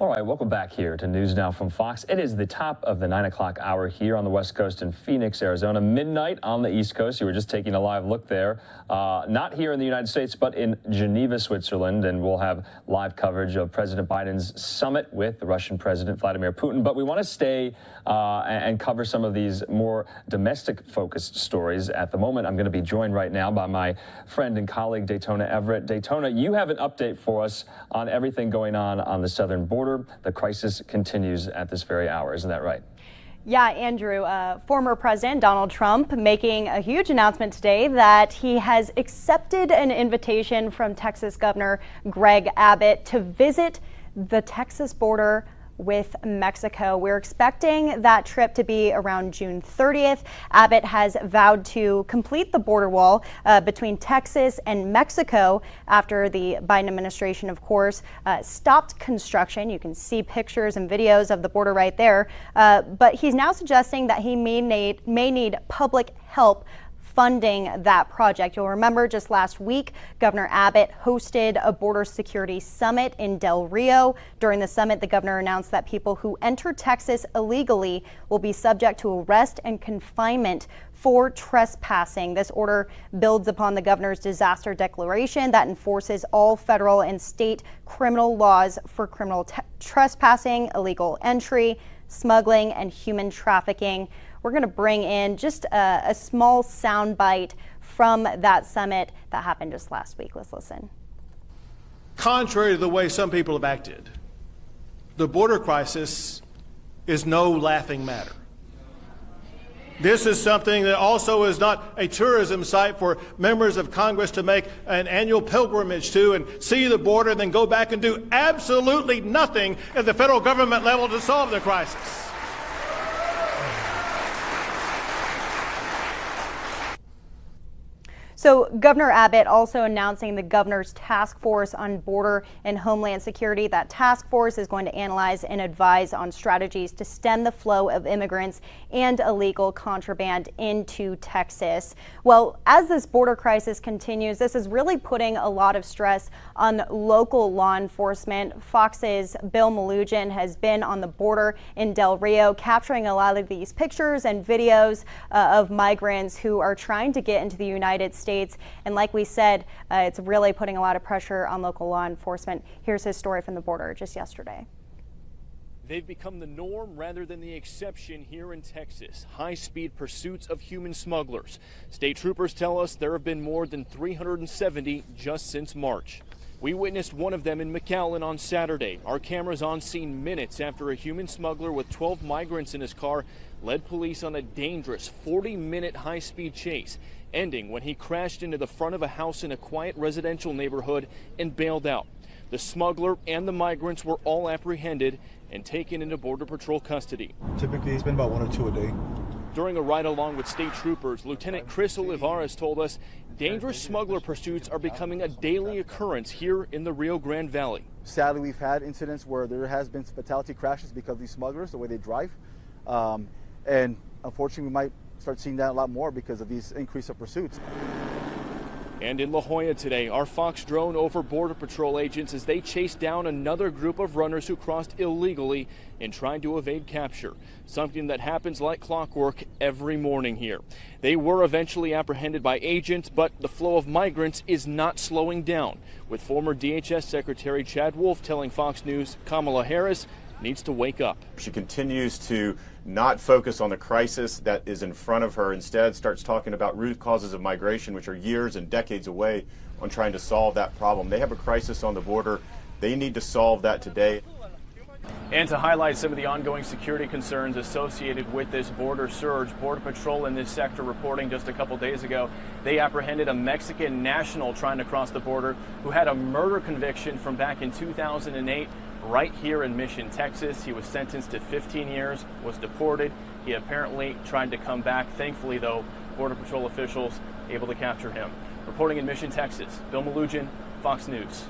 All right, welcome back here to News Now from Fox. It is the top of the 9 o'clock hour here on the West Coast in Phoenix, Arizona. Midnight on the East Coast. You were just taking a live look there. Not here in the United States, but in Geneva, Switzerland. And we'll have live coverage of President Biden's summit with the Russian President Vladimir Putin. But we want to stay and cover some of these more domestic-focused stories. At the moment, I'm going to be joined right now by my friend and colleague, Daytona Everett. Daytona, you have an update for us on everything going on the southern border. The crisis continues at this very hour. Isn't that right? Yeah, Andrew, former President Donald Trump making a huge announcement today that he has accepted an invitation from Texas Governor Greg Abbott to visit the Texas border with Mexico. We're expecting that trip to be around June 30th. Abbott has vowed to complete the border wall between Texas and Mexico after the Biden administration, of course, stopped construction. You can see pictures and videos of the border right there. But he's now suggesting that he may need public help funding that project. You'll remember just last week, Governor Abbott hosted a border security summit in Del Rio. During the summit, the governor announced that people who enter Texas illegally will be subject to arrest and confinement for trespassing. This order builds upon the governor's disaster declaration that enforces all federal and state criminal laws for criminal trespassing, illegal entry, smuggling, and human trafficking. We're going to bring in just a small soundbite from that summit that happened just last week. Let's listen. Contrary to the way some people have acted, the border crisis is no laughing matter. This is something that also is not a tourism site for members of Congress to make an annual pilgrimage to and see the border and then go back and do absolutely nothing at the federal government level to solve the crisis. So Governor Abbott also announcing the governor's task force on border and homeland security. That task force is going to analyze and advise on strategies to stem the flow of immigrants and illegal contraband into Texas. Well, as this border crisis continues, this is really putting a lot of stress on local law enforcement. Fox's Bill Melugin has been on the border in Del Rio, capturing a lot of these pictures and videos of migrants who are trying to get into the United States. And like we said, it's really putting a lot of pressure on local law enforcement. Here's his story from the border just yesterday. They've become the norm rather than the exception here in Texas. High-speed pursuits of human smugglers. State troopers tell us there have been more than 370 just since March. We witnessed one of them in McAllen on Saturday. Our cameras on scene minutes after a human smuggler with 12 migrants in his car led police on a dangerous 40-minute high-speed chase, ending when he crashed into the front of a house in a quiet residential neighborhood and bailed out. The smuggler and the migrants were all apprehended and taken into Border Patrol custody. Typically, it's been about 1 or 2 a day. During a ride along with state troopers, Lieutenant Chris Olivares told us dangerous smuggler pursuits are becoming a daily occurrence here in the Rio Grande Valley. Sadly, we've had incidents where there has been fatality crashes because of these smugglers, the way they drive. And unfortunately, we might start seeing that a lot more because of these increase of pursuits. And in La Jolla today, our Fox drone over Border Patrol agents as they chased down another group of runners who crossed illegally and tried to evade capture, something that happens like clockwork every morning here. They were eventually apprehended by agents, but the flow of migrants is not slowing down, with former DHS Secretary Chad Wolf telling Fox News Kamala Harris needs to wake up. She continues to not focus on the crisis that is in front of her, instead starts talking about root causes of migration, which are years and decades away, on trying to solve that problem. They have a crisis on the border. They need to solve that today. And to highlight some of the ongoing security concerns associated with this border surge, Border Patrol in this sector reporting just a couple days ago, they apprehended a Mexican national trying to cross the border who had a murder conviction from back in 2008 right here in Mission, Texas. He was sentenced to 15 years, was deported. He apparently tried to come back. Thankfully, though, Border Patrol officials able to capture him. Reporting in Mission, Texas, Bill Melugin, Fox News.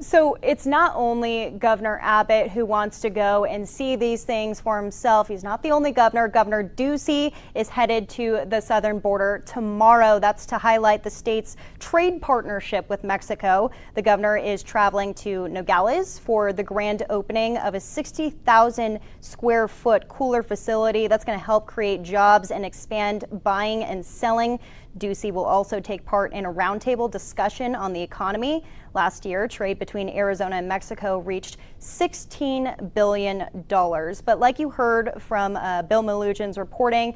So it's not only Governor Abbott who wants to go and see these things for himself. He's not the only governor. Governor Ducey is headed to the southern border tomorrow. That's to highlight the state's trade partnership with Mexico. The governor is traveling to Nogales for the grand opening of a 60,000 square foot cooler facility that's going to help create jobs and expand buying and selling. Ducey will also take part in a roundtable discussion on the economy. Last year, trade between Arizona and Mexico reached $16 billion. But like you heard from Bill Malugin's reporting,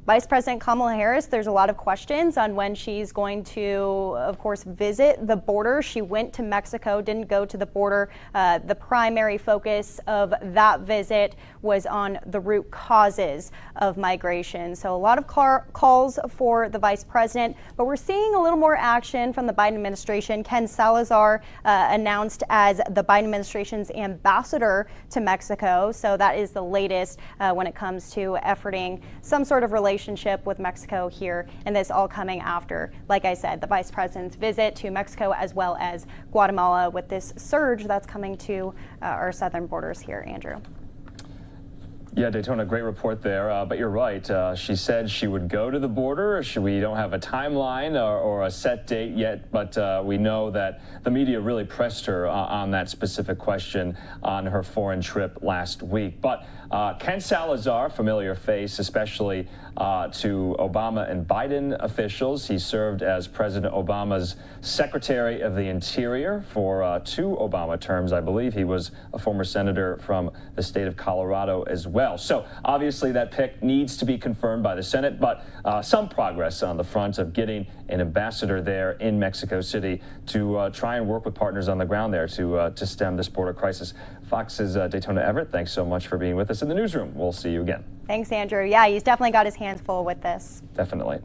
Vice President Kamala Harris, there's a lot of questions on when she's going to, of course, visit the border. She went to Mexico, didn't go to the border. The primary focus of that visit was on the root causes of migration. So a lot of calls for the vice president, but we're seeing a little more action from the Biden administration. Ken Salazar announced as the Biden administration's ambassador to Mexico. So that is the latest when it comes to efforting some sort of relationship with Mexico here, and this all coming after, like I said, the vice president's visit to Mexico as well as Guatemala with this surge that's coming to our southern borders here, Andrew. Yeah, Daytona, great report there. But you're right. She said she would go to the border. We don't have a timeline or a set date yet, but we know that the media really pressed her on that specific question on her foreign trip last week. But Ken Salazar, familiar face, especially to Obama and Biden officials. He served as President Obama's Secretary of the Interior for 2 Obama terms, I believe. He was a former senator from the state of Colorado as well. So obviously that pick needs to be confirmed by the Senate, but some progress on the front of getting an ambassador there in Mexico City to try and work with partners on the ground there to stem this border crisis. Fox's Daytona Everett, thanks so much for being with us in the newsroom. We'll see you again. Thanks, Andrew. Yeah, he's definitely got his hands full with this. Definitely.